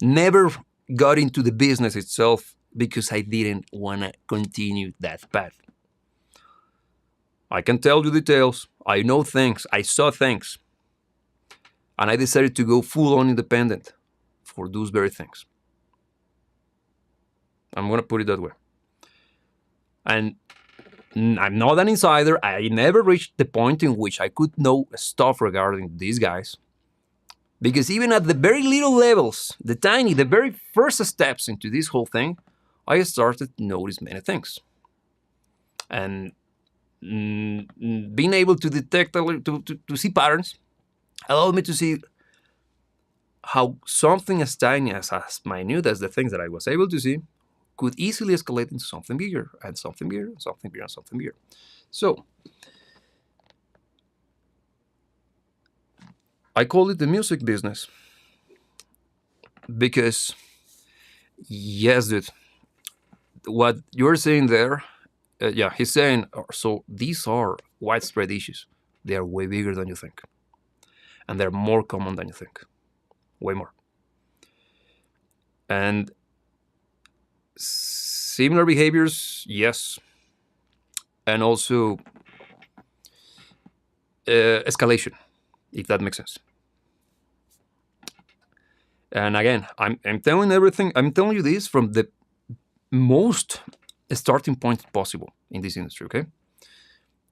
never got into the business itself because I didn't want to continue that path. I can tell you details, I know things, I saw things, and I decided to go full on independent for those very things. I'm going to put it that way. And I'm not an insider. I never reached the point in which I could know stuff regarding these guys. Because even at the very little levels, the very first steps into this whole thing, I started to notice many things. And being able to detect, to see patterns, allowed me to see how something as tiny, as minute as the things that I was able to see, could easily escalate into something bigger, and something bigger, and something bigger, and something bigger. So, I call it the music business because, yes, dude, what you're saying there, he's saying, so these are widespread issues. They are way bigger than you think. And they're more common than you think. Way more. And similar behaviors, yes. And also escalation, if that makes sense. And again, I'm telling you this from the most starting point possible in this industry, okay?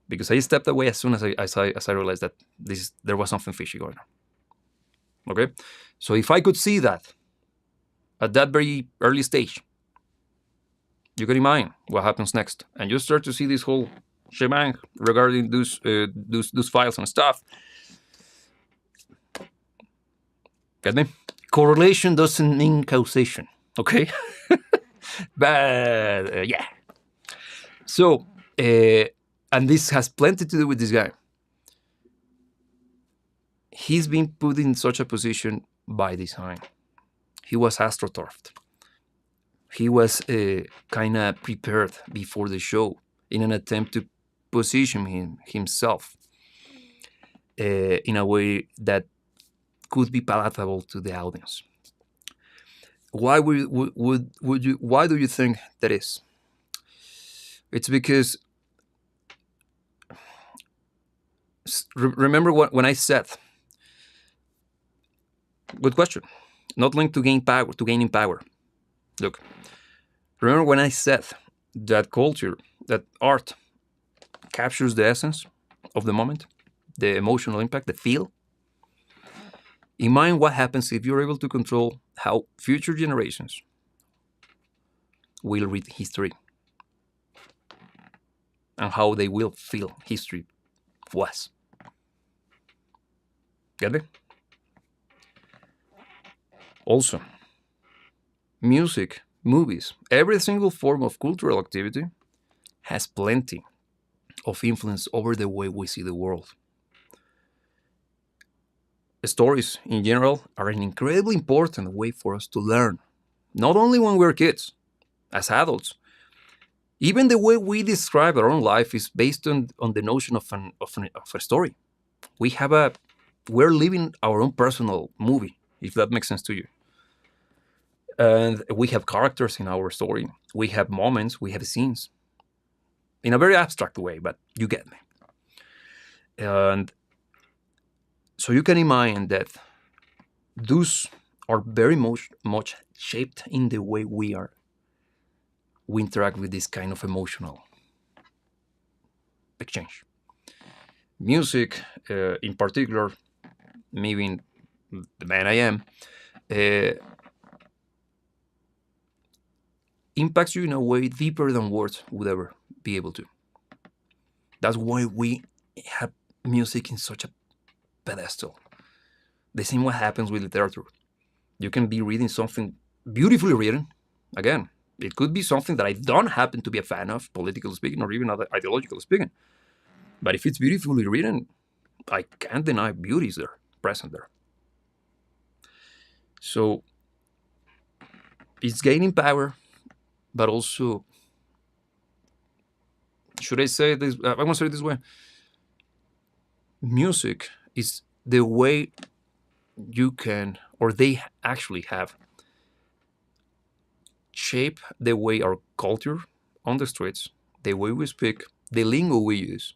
Because I stepped away as soon as I realized that there was something fishy going on. Okay? So if I could see that at that very early stage, you can imagine what happens next. And you start to see this whole shebang regarding those files and stuff. Get me? Correlation doesn't mean causation, okay? But yeah. So, and this has plenty to do with this guy. He's been put in such a position by design. He was astroturfed. He was kind of prepared before the show in an attempt to position himself in a way that could be palatable to the audience. Why why do you think that is? It's because remember when I said, good question, not linked to gaining power. Look, remember when I said that culture, that art captures the essence of the moment, the emotional impact, the feel? Imagine what happens if you're able to control how future generations will read history and how they will feel history was. Get me? Also, music, movies, every single form of cultural activity has plenty of influence over the way we see the world. Stories, in general, are an incredibly important way for us to learn, not only when we're kids, as adults. Even the way we describe our own life is based on the notion of a story. We're living our own personal movie, if that makes sense to you. And we have characters in our story. We have moments, we have scenes. In a very abstract way, but you get me. And so you can imagine that those are very much shaped in the way we interact with this kind of emotional exchange. Music, in particular, me being the man I am, impacts you in a way deeper than words would ever be able to. That's why we have music in such a pedestal. The same what happens with literature. You can be reading something beautifully written. Again, it could be something that I don't happen to be a fan of, politically speaking, or even ideologically speaking. But if it's beautifully written, I can't deny beauty is there, present there. So it's gaining power, but also, should I say this? I want to say it this way. Music is the way you can, or they actually have, shape the way our culture on the streets, the way we speak, the lingo we use,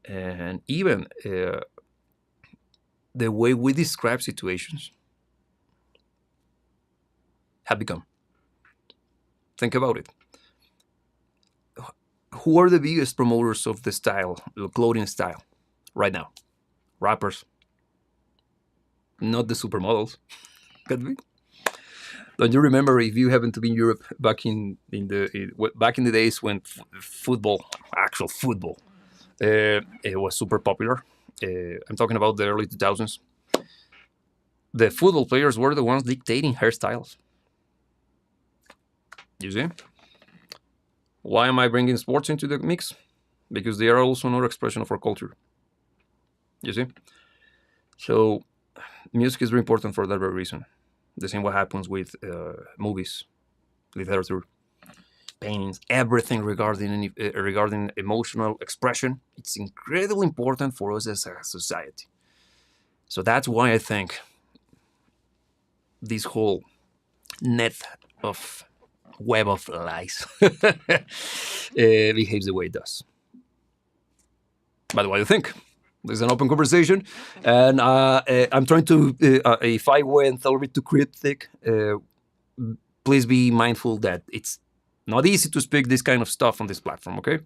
and even the way we describe situations have become. Think about it. Who are the biggest promoters of the style, the clothing style, right now? Rappers. Not the supermodels. Could be. Don't you remember, if you happen to be in Europe back in the days when actual football, it was super popular? I'm talking about the early 2000s. The football players were the ones dictating hairstyles. You see? Why am I bringing sports into the mix? Because they are also another expression of our culture. You see? So music is very important for that very reason. The same what happens with movies, literature, paintings, everything regarding emotional expression. It's incredibly important for us as a society. So that's why I think this whole net of web of lies behaves the way it does. But what do you think? There's an open conversation, and I'm trying to, if I went a little bit too cryptic, please be mindful that it's not easy to speak this kind of stuff on this platform, okay?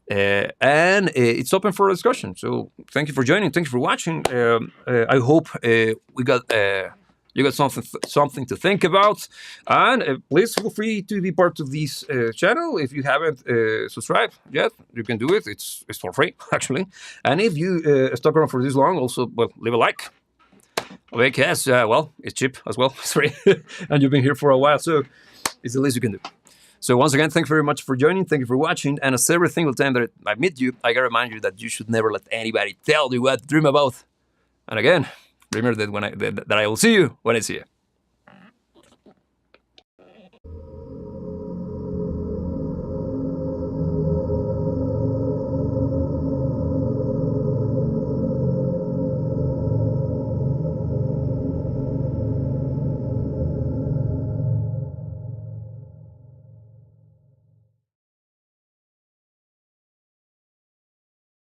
And it's open for discussion. So thank you for joining. Thank you for watching. I hope you got something to think about. And please feel free to be part of this channel. If you haven't subscribed yet, you can do it. It's for free, actually. And if you stuck around for this long, also, well, leave a like. Because, well, it's cheap as well. It's free. And you've been here for a while, so it's the least you can do. So once again, thank you very much for joining. Thank you for watching. And as every single time that I meet you, I gotta remind you that you should never let anybody tell you what to dream about. And again, remember that I will see you when I see you.